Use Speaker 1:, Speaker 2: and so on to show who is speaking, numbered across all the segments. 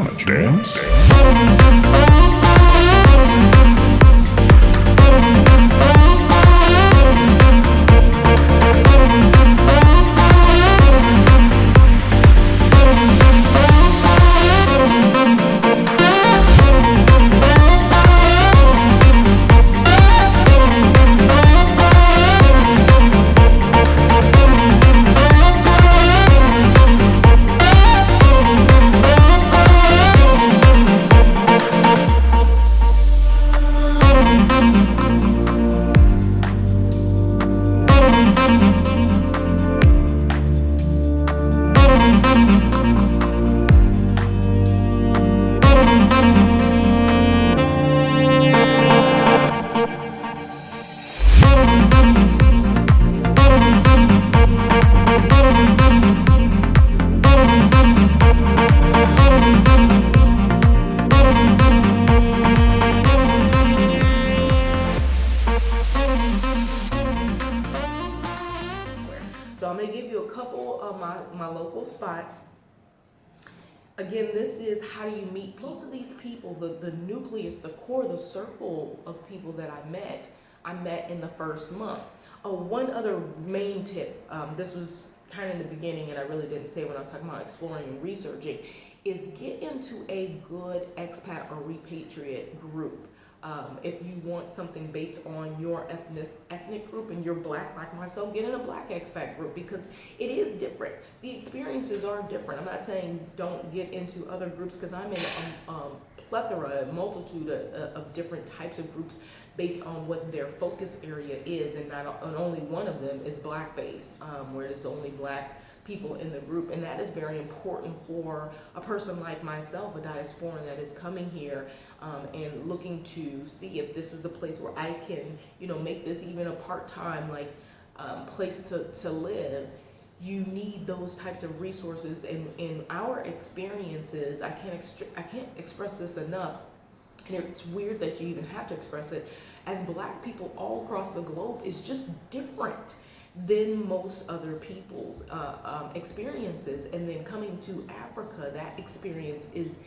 Speaker 1: wanna dance?
Speaker 2: So I'm going to give you a couple of my local spots. Again, this is how do you meet people. Most of these people, the nucleus, the core, the circle of people that I met in the first month. Oh, one other main tip, this was kind of in the beginning and I really didn't say when I was talking about exploring and researching, is get into a good expat or repatriate group. If you want something based on your ethnic group and you're black like myself, get in a black expat group because it is different. The experiences are different. I'm not saying don't get into other groups because I'm in a multitude of different types of groups based on what their focus area is, and only one of them is black based, where there's only black people in the group, and that is very important for a person like myself, a diasporan that is coming here and looking to see if this is a place where I can, make this even a part-time place to live. You need those types of resources, and in our experiences, I can't express this enough, and it's weird that you even have to express it. As black people all across the globe is just different than most other people's experiences, and then coming to Africa, that experience is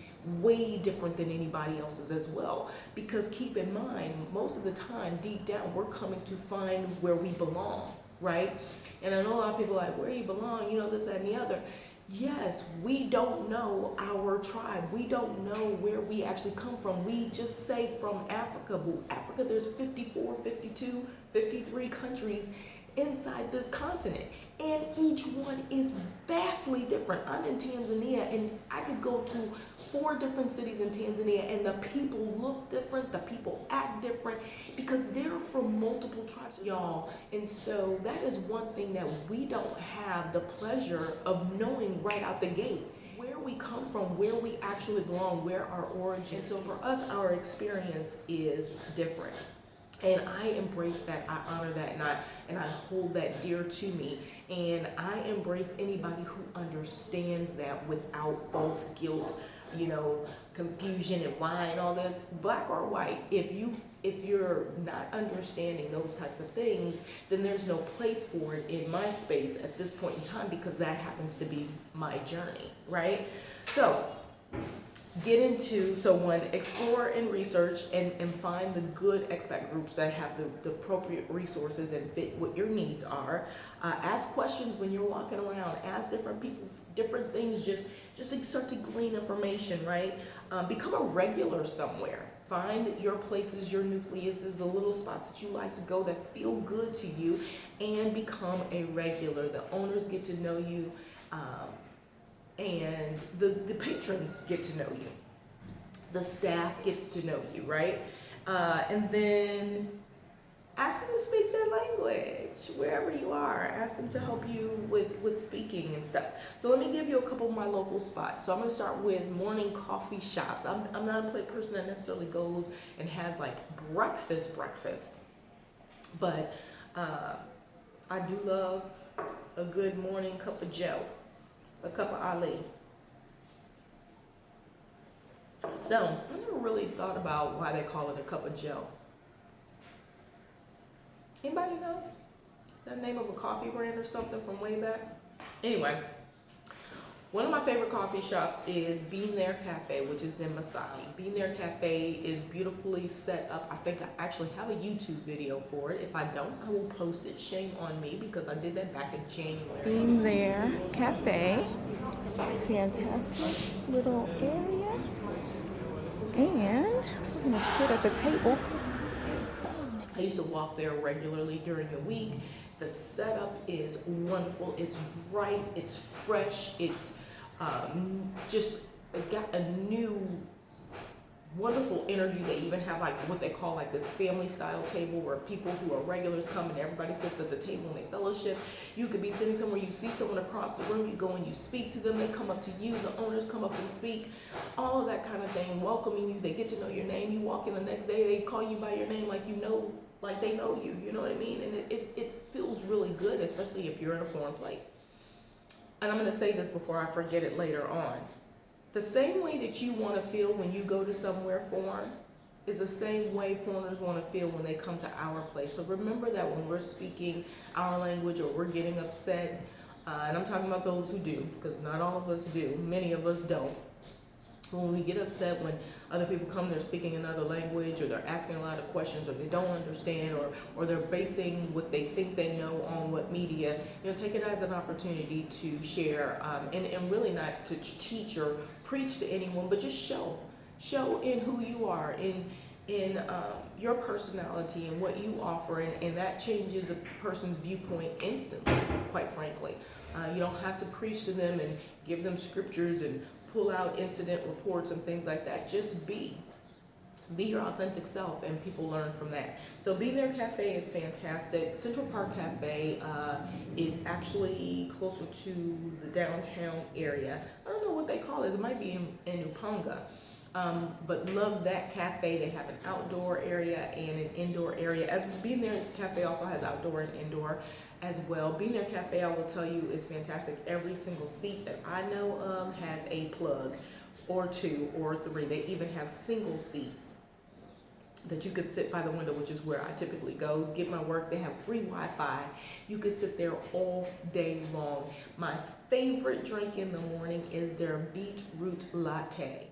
Speaker 2: way different than anybody else's as well, because keep in mind, most of the time deep down we're coming to find where we belong, right? And I know a lot of people are like, where you belong, this, that, and the other. Yes, we don't know our tribe. We don't know where we actually come from. We just say from Africa. But Africa, there's 54, 52, 53 countries inside this continent, and each one is vastly different. I'm in Tanzania, and I could go to 4 different cities in Tanzania, and the people look different, the people act different, because they're from multiple tribes, y'all. And so that is one thing that we don't have the pleasure of knowing right out the gate. Where we come from, where we actually belong, where our origin. So for us, our experience is different. And I embrace that, I honor that, and I hold that dear to me. And I embrace anybody who understands that without false guilt, confusion and lying, all this, black or white. If you're not understanding those types of things, then there's no place for it in my space at this point in time, because that happens to be my journey, right? So one, explore and research and find the good expat groups that have the appropriate resources and fit what your needs are. Ask questions when you're walking around. Ask different people different things, just start to glean information, right? Become a regular somewhere. Find your places, your nucleuses, the little spots that you like to go that feel good to you, and become a regular. The owners get to know you, and the patrons get to know you. The staff gets to know you, right? And then ask them to speak their language wherever you are. Ask them to help you with speaking and stuff. So let me give you a couple of my local spots. So I'm going to start with morning coffee shops. I'm not a person that necessarily goes and has like breakfast, but I do love a good morning cup of Joe, a cup of Ali. So I never really thought about why they call it a cup of Joe. Anybody know? Is that the name of a coffee brand or something from way back? Anyway, One of my favorite coffee shops is Being There Cafe, which is in Masaai. Being There Cafe is beautifully set up. I think I actually have a YouTube video for it. If I don't, I will post it. Shame on me because I did that back in January.
Speaker 1: Being There Cafe, fantastic little area. And I'm gonna sit at the table.
Speaker 2: I used to walk there regularly during the week. The setup is wonderful. It's bright, it's fresh, it's just got a new wonderful energy. They even have like what they call like this family style table where people who are regulars come and everybody sits at the table and they fellowship. You could be sitting somewhere, you see someone across the room, you go and you speak to them, they come up to you, the owners come up and speak, all of that kind of thing, welcoming you. They get to know your name. You walk in the next day, they call you by your name like you know, like they know you, you know what I mean? And it feels really good, especially if you're in a foreign place. And I'm gonna say this before I forget it later on. The same way that you want to feel when you go to somewhere foreign is the same way foreigners want to feel when they come to our place. So remember that when we're speaking our language or we're getting upset, and I'm talking about those who do, because not all of us do, many of us don't. When we get upset when other people come, they're speaking another language, or they're asking a lot of questions, or they don't understand, or they're basing what they think they know on what media, take it as an opportunity to share, and really not to teach or preach to anyone, but just show in who you are, in your personality and what you offer, and that changes a person's viewpoint instantly, quite frankly. You don't have to preach to them and give them scriptures and pull out incident reports and things like that. Just be your authentic self, and people learn from that. So Being There Cafe is fantastic. Central Park Cafe is actually closer to the downtown area. I don't know what they call it. It might be in Upanga. But love that cafe. They have an outdoor area and an indoor area. As Being There Cafe also has outdoor and indoor as well. Being There Cafe, I will tell you, is fantastic. Every single seat that I know of has a plug, or two, or three. They even have single seats that you could sit by the window, which is where I typically go get my work. They have free Wi-Fi. You could sit there all day long. My favorite drink in the morning is their beetroot latte.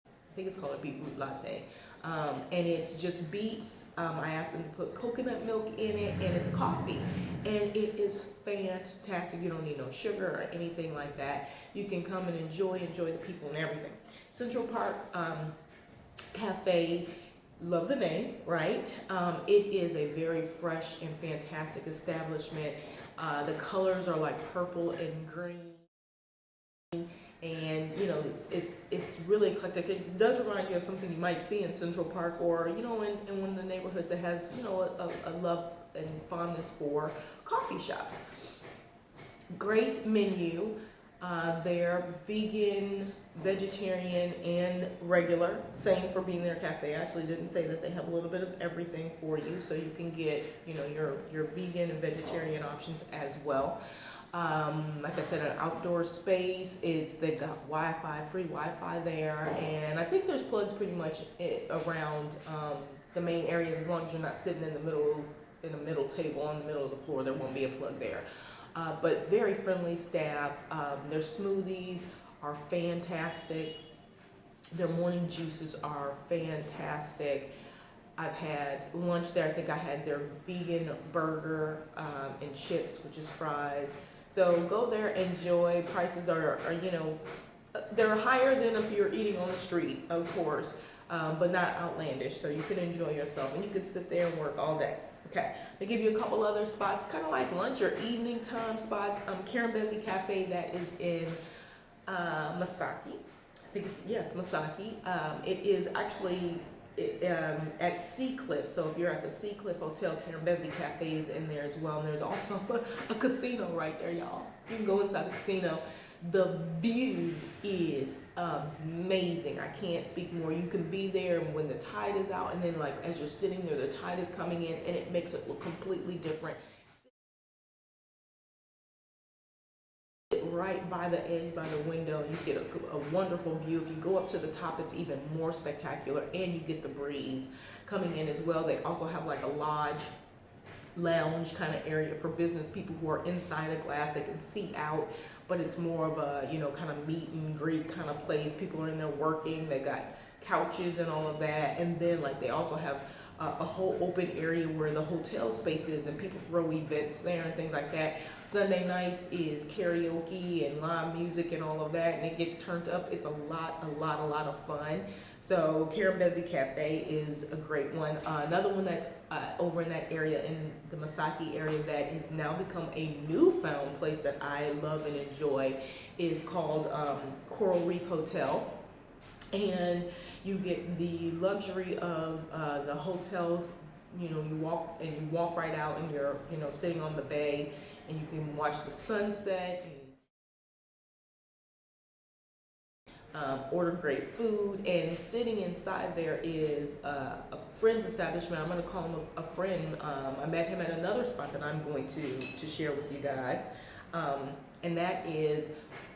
Speaker 2: I think it's called a beetroot latte. And it's just beets. I asked them to put coconut milk in it, and it's coffee. And it is fantastic. You don't need no sugar or anything like that. You can come and enjoy the people and everything. Central Park Cafe, love the name, right? It is a very fresh and fantastic establishment. The colors are like purple and green. And it's really eclectic. It does remind you of something you might see in Central Park, or in one of the neighborhoods that has a love and fondness for coffee shops. Great menu. They're vegan, vegetarian, and regular. Same for Being There Cafe. I actually didn't say that they have a little bit of everything for you, so you can get your vegan and vegetarian options as well. Like I said, an outdoor space. They've got Wi-Fi, free Wi-Fi there, and I think there's plugs pretty much around the main areas. As long as you're not sitting in the middle table on the middle of the floor, there won't be a plug there. But very friendly staff. Their smoothies are fantastic. Their morning juices are fantastic. I've had lunch there. I think I had their vegan burger and chips, which is fries. So go there, enjoy. Prices are they're higher than if you're eating on the street, of course, but not outlandish. So you can enjoy yourself, and you can sit there and work all day. Okay, they give you a couple other spots, kind of like lunch or evening time spots. Karambezi Cafe, that is in Masaai. I think it's Masaai. It is actually at Sea Cliff. So if you're at the Sea Cliff Hotel, Karambezi Cafe is in there as well. And there's also a casino right there, y'all. You can go inside the casino. The view is amazing. I can't speak more. You can be there when the tide is out, and then like as you're sitting there, the tide is coming in, and it makes it look completely different. Sit right by the edge, by the window, and you get a wonderful view. If you go up to the top, it's even more spectacular, and you get the breeze coming in as well. They also have like a lodge lounge kind of area for business people who are inside a glass. They can see out, but it's more of a, you know, kind of meet and greet kind of place. People are in there working. They got couches and all of that. And then like they also have a whole open area where the hotel space is, and people throw events there and things like that. Sunday nights is karaoke and live music and all of that, and it gets turned up. It's a lot of fun. So Karambezi Cafe is a great one. Another one that's over in that area, in the Masaai area, that has now become a newfound place that I love and enjoy is called Coral Reef Hotel. And you get the luxury of the hotel. You know, you walk right out, and you're, you know, sitting on the bay, and you can watch the sunset. Order great food, and sitting inside there is a friend's establishment. I'm going to call him a friend. I met him at another spot that I'm going to share with you guys, and that is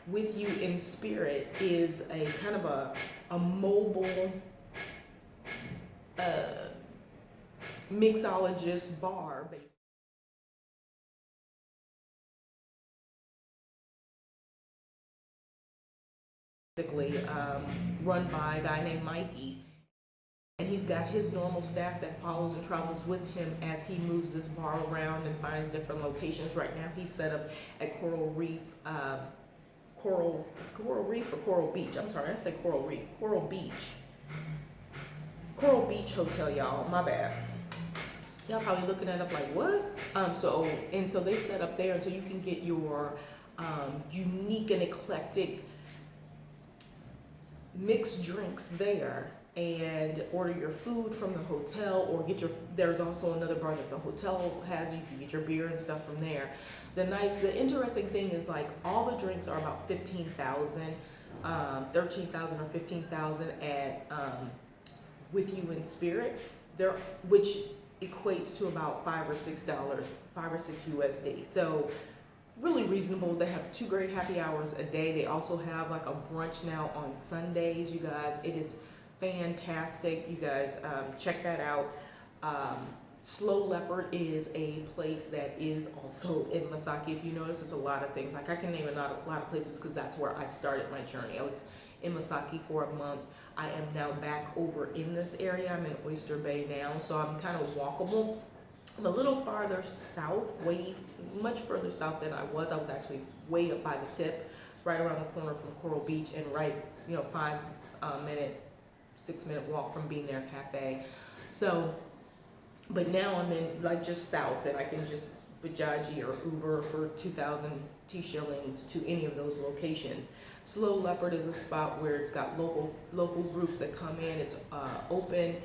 Speaker 2: With You in Spirit. Is a kind of a mobile mixologist bar, basically run by a guy named Mikey, and he's got his normal staff that follows and travels with him as he moves this bar around and finds different locations. Right now he's set up at Coral Reef, Coral Reef or Coral Beach? I'm sorry, I said Coral Reef. Coral Beach Hotel, y'all. My bad. Y'all probably looking that up like, what? So they set up there, and so you can get your unique and eclectic mixed drinks there, and order your food from the hotel, or there's also another bar that the hotel has. You can get your beer and stuff from there. The interesting thing is, like, all the drinks are about 15,000, 13,000 or 15,000 at With You in Spirit, which equates to about $5 or $6 USD. So really reasonable. They have 2 great happy hours a day. They also have like a brunch now on Sundays, you guys. It is fantastic. You guys check that out. Slow Leopard is a place that is also in Masaai. If you notice, there's a lot of things. Like, I can name a lot of places because that's where I started my journey. I was in Masaai for a month. I am now back over in this area. I'm in Oyster Bay now, so I'm kind of walkable. I'm a little farther south, much further south than I was. I was actually way up by the tip, right around the corner from Coral Beach, and right, 6-minute walk from Being There Cafe. So, but now I'm in like just south, and I can just Bajaji or Uber for 2,000 shillings to any of those locations. Slow Leopard is a spot where it's got local groups that come in. It's open.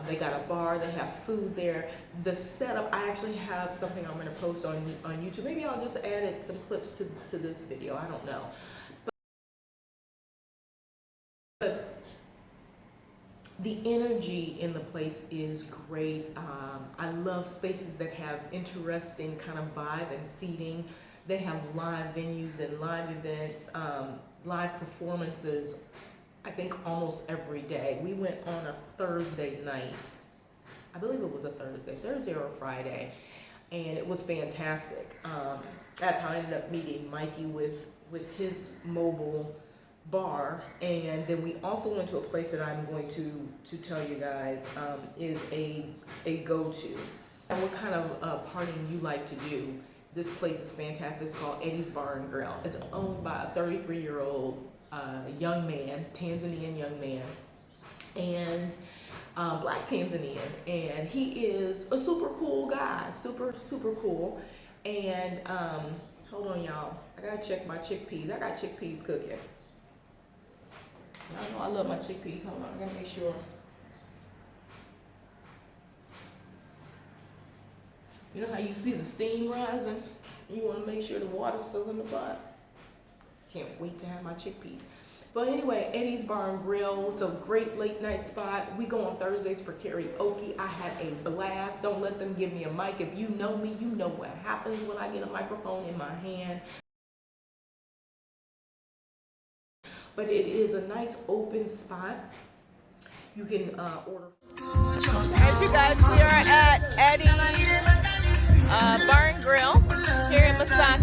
Speaker 2: They got a bar. They have food there. The setup, I actually have something I'm going to post on YouTube. Maybe I'll just add some clips to this video. I don't know. But the energy in the place is great. I love spaces that have interesting kind of vibe and seating. They have live venues and live events, live performances, I think almost every day. We went on a Thursday night. I believe it was a Thursday or a Friday, and it was fantastic. That's how I ended up meeting Mikey with his mobile bar. And then we also went to a place that I'm going to tell you guys is a go-to. And what kind of partying you like to do. This place is fantastic. It's called Eddie's Bar and Grill. It's owned by a 33-year-old young man, Tanzanian young man, and black Tanzanian. And he is a super cool guy, super cool. And hold on, y'all. I gotta check my chickpeas. I got chickpeas cooking. Y'all know I love my chickpeas. Hold on, I gotta make sure. You know how you see the steam rising? You want to make sure the water's still in the pot. Can't wait to have my chickpeas. But anyway, Eddie's Bar and Grill. It's a great late night spot. We go on Thursdays for karaoke. I had a blast. Don't let them give me a mic. If you know me, you know what happens when I get a microphone in my hand. But it is a nice open spot. You can order. As you guys, we are at Eddie's
Speaker 1: bar and grill here in Masaai.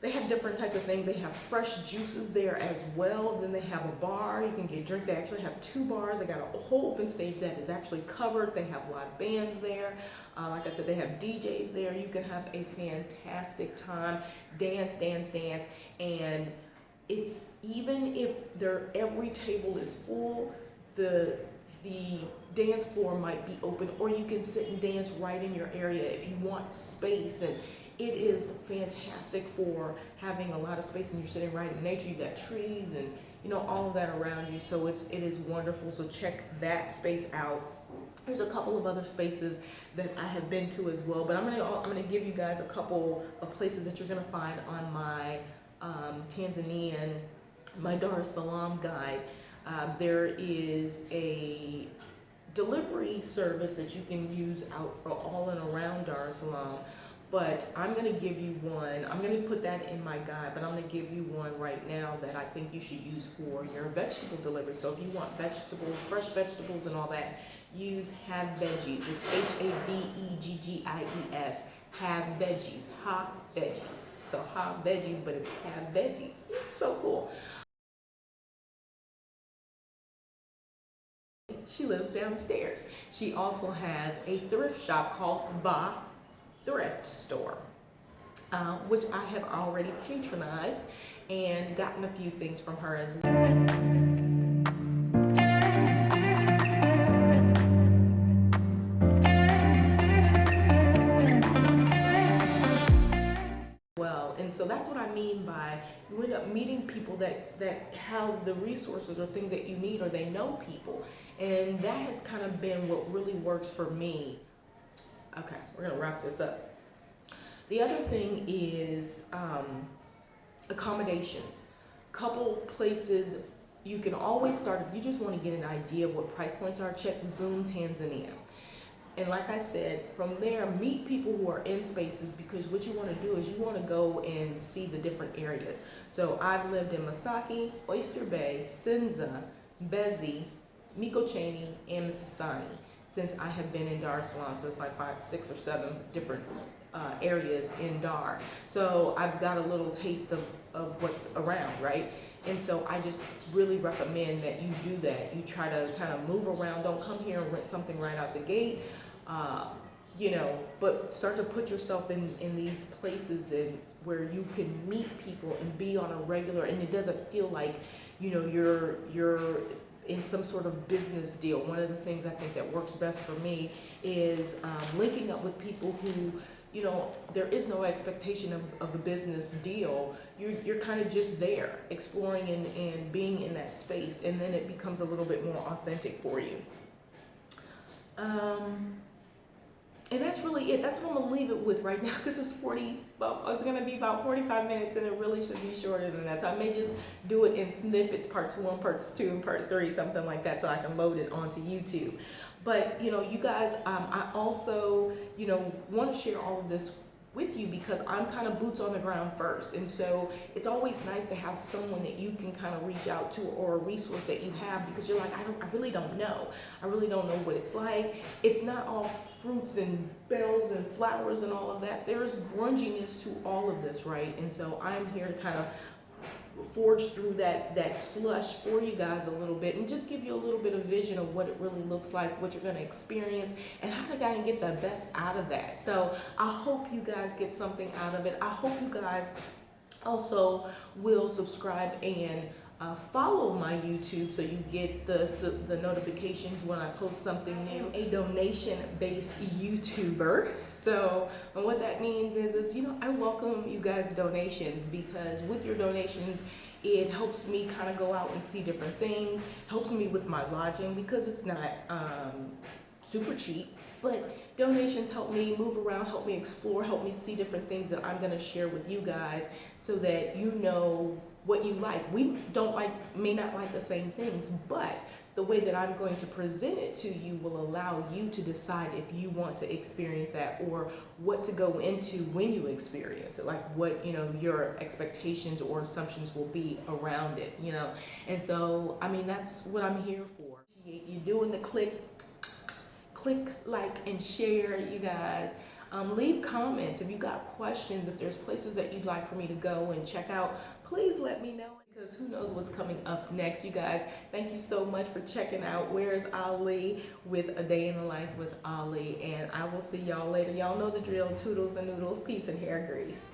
Speaker 2: They have different types of things. They have fresh juices there as well. Then they have a bar. You can get drinks. They actually have 2 bars. They got a whole open stage that is actually covered. They have live bands there. Like I said, they have DJs there. You can have a fantastic time. Dance, dance, dance. And it's, even if every table is full, the dance floor might be open, or you can sit and dance right in your area if you want space. And it is fantastic for having a lot of space, and you're sitting right in nature. You got trees and, you know, all of that around you. So it is wonderful. So check that space out. There's a couple of other spaces that I have been to as well, but I'm gonna give you guys a couple of places that you're gonna find on my my Dar Es Salaam guide. There is a delivery service that you can use out all and around Dar es Salaam, but I'm going to give you one. I'm going to put that in my guide, but I'm going to give you one right now that I think you should use for your vegetable delivery. So if you want vegetables, fresh vegetables and all that, use Have Veggies. It's HAVEGGIES. Have Veggies. Ha Veggies. So Ha Veggies, but it's Have Veggies. It's so cool. She lives downstairs. She also has a thrift shop called The Thrift Store, which I have already patronized and gotten a few things from her as well. And so that's what I mean by you end up meeting people that have the resources or things that you need, or they know people. And that has kind of been what really works for me. Okay, we're gonna wrap this up. The other thing is accommodations. Couple places you can always start if you just want to get an idea of what price points are. Check Zoom Tanzania. And like I said, from there, meet people who are in spaces, because what you want to do is you want to go and see the different areas. So I've lived in Masaai, Oyster Bay, Sinza, Bezi, Mikocheni, and Masaai since I have been in Dar es Salaam. So it's like 5, 6, or 7 different areas in Dar. So I've got a little taste of what's around, right? And so I just really recommend that you do that. You try to kind of move around. Don't come here and rent something right out the gate, you know, but start to put yourself in these places and where you can meet people and be on a regular, and it doesn't feel like, you know, you're in some sort of business deal. One of the things I think that works best for me is linking up with people who, you know, there is no expectation of a business deal. You're kind of just there exploring and being in that space, and then it becomes a little bit more authentic for you. And that's really it. That's what I'm gonna leave it with right now, because it's it's gonna be about 45 minutes, and it really should be shorter than that. So I may just do it in snippets, part 1, part 2, and part 3, something like that, so I can load it onto YouTube. But, you know, you guys, I also, you know, want to share all of this with you because I'm kind of boots on the ground first. And so it's always nice to have someone that you can kind of reach out to, or a resource that you have, because you're like, I really don't know. I really don't know what it's like. It's not all fruits and bells and flowers and all of that. There's grunginess to all of this, right? And so I'm here to kind of forge through that slush for you guys a little bit, and just give you a little bit of vision of what it really looks like, what you're going to experience, and how to kind of get the best out of that. So I hope you guys get something out of it. I hope you guys also will subscribe and follow my YouTube, so you get the notifications when I post something new. A donation-based YouTuber. So, and what that means is, you know, I welcome you guys' donations, because with your donations, it helps me kind of go out and see different things, helps me with my lodging, because it's not super cheap, but donations help me move around, help me explore, help me see different things that I'm going to share with you guys, so that you know what you like. We may not like the same things, but the way that I'm going to present it to you will allow you to decide if you want to experience that or what to go into when you experience it, like what, you know, your expectations or assumptions will be around it, you know. And so, I mean, that's what I'm here for. You're doing the click, like, and share, you guys. Leave comments if you got questions, if there's places that you'd like for me to go and check out, please let me know, because who knows what's coming up next, you guys. Thank you so much for checking out Where's Ali with A Day in the Life with Ali, and I will see y'all later. Y'all know the drill. Toodles and noodles, peace and hair grease.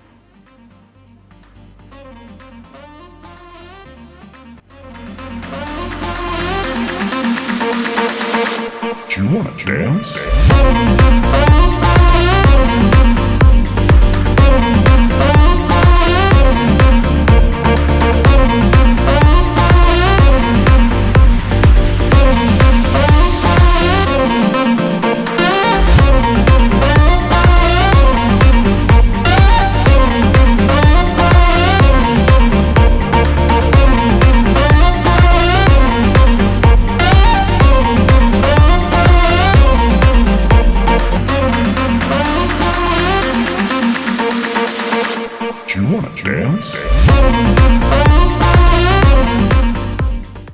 Speaker 3: Do you wanna dance? Do you wanna dance?